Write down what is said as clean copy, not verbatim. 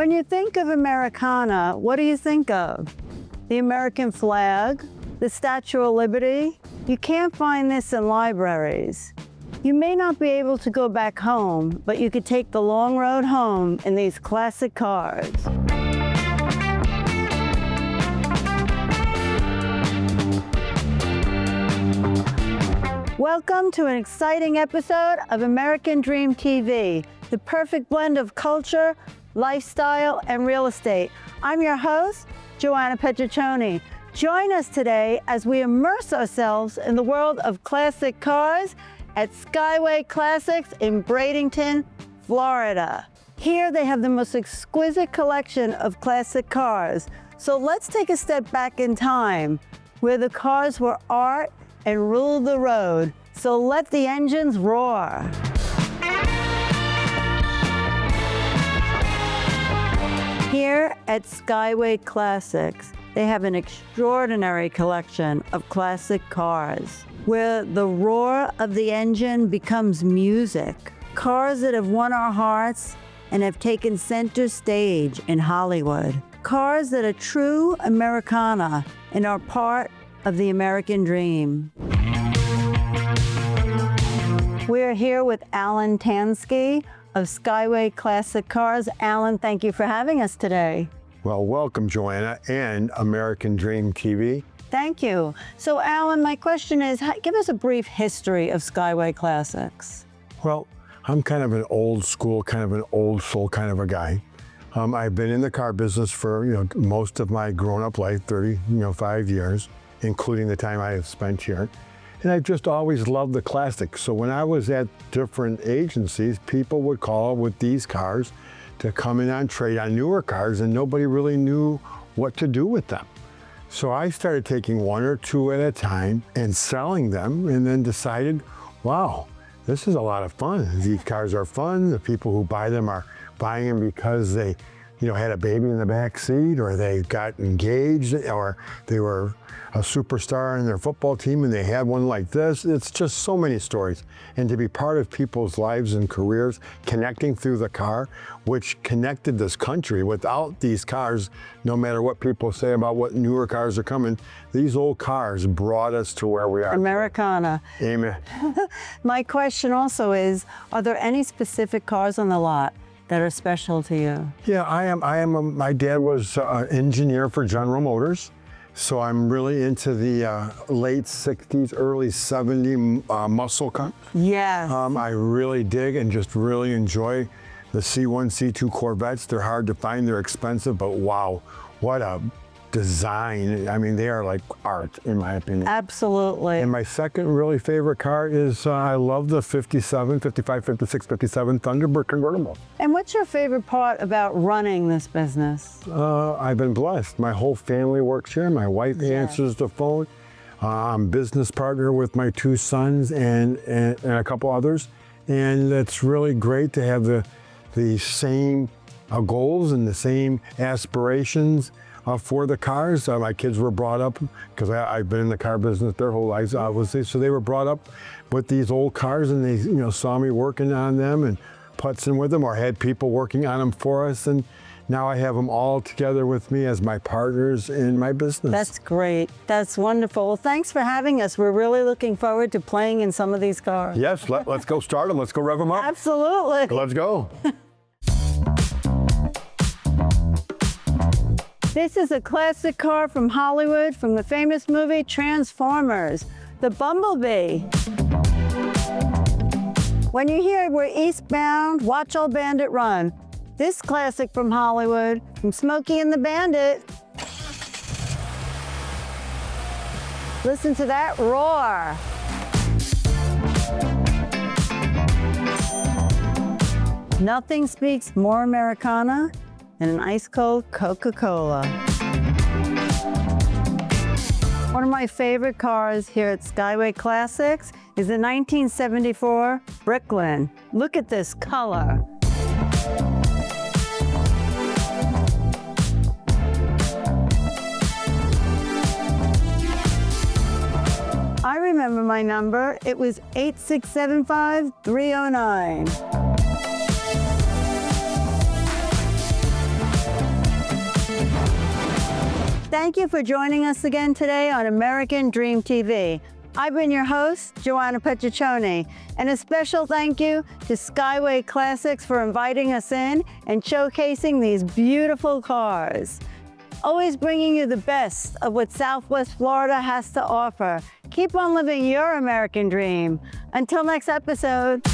When you think of Americana, what do you think of? The American flag? The Statue of Liberty? You can't find this in libraries. You may not be able to go back home, but you could take the long road home in these classic cars. Welcome to an exciting episode of American Dream TV, the perfect blend of culture, lifestyle, and real estate. I'm your host, Joanna Petriccione. Join us today as we immerse ourselves in the world of classic cars at Skyway Classics in Bradenton, Florida. Here they have the most exquisite collection of classic cars. So let's take a step back in time where the cars were art and ruled the road. So let the engines roar. Here at Skyway Classics, they have an extraordinary collection of classic cars where the roar of the engine becomes music. Cars that have won our hearts and have taken center stage in Hollywood. Cars that are true Americana and are part of the American dream. We're here with Alan Tansky of Skyway Classic Cars. Alan, thank you for having us today. Well, welcome, Joanna, and American Dream TV. Thank you. So, Alan, my question is, give us a brief history of Skyway Classics. Well, I'm kind of an old school, kind of an old soul kind of a guy. I've been in the car business for most of my grown-up life, 5 years, including the time I have spent here. And I've just always loved the classics. So when I was at different agencies, people would call with these cars to come in on trade on newer cars, and nobody really knew what to do with them. So I started taking one or two at a time and selling them, and then decided, wow, this is a lot of fun. These cars are fun. The people who buy them are buying them because they had a baby in the back seat, or they got engaged, or they were a superstar in their football team and they had one like this. It's just so many stories. And to be part of people's lives and careers, connecting through the car, which connected this country. Without these cars, no matter what people say about what newer cars are coming, these old cars brought us to where we are. Americana. Amen. My question also is, are there any specific cars on the lot that are special to you? Yeah, my dad was an engineer for General Motors. So I'm really into the late 60s, early 70s muscle cars. Yes. I really dig and just really enjoy the C1, C2 Corvettes. They're hard to find, they're expensive, but wow, what a design. I mean, they are like art, in my opinion. Absolutely. And my second really favorite car is, I love the 55, 56, 57 Thunderbird convertible. And what's your favorite part about running this business? I've been blessed. My whole family works here. My wife answers the phone. I'm business partner with my two sons and a couple others. And it's really great to have the same goals and the same aspirations for the cars. My kids were brought up, because I've been in the car business their whole lives, obviously, so they were brought up with these old cars, and they saw me working on them and putzing with them, or had people working on them for us, and now I have them all together with me as my partners in my business. That's great. That's wonderful. Well, thanks for having us. We're really looking forward to playing in some of these cars. Yes, let's go start them. Let's go rev them up. Absolutely. Let's go. This is a classic car from Hollywood, from the famous movie Transformers, the Bumblebee. When you hear we're eastbound, watch Old Bandit run. This classic from Hollywood, from Smokey and the Bandit. Listen to that roar. Nothing speaks more Americana than an ice-cold Coca-Cola. One of my favorite cars here at Skyway Classics is the 1974 Bricklin. Look at this color. I remember my number. It was 8675309. Thank you for joining us again today on American Dream TV. I've been your host, Joanna Petriccione, and a special thank you to Skyway Classics for inviting us in and showcasing these beautiful cars. Always bringing you the best of what Southwest Florida has to offer. Keep on living your American dream. Until next episode.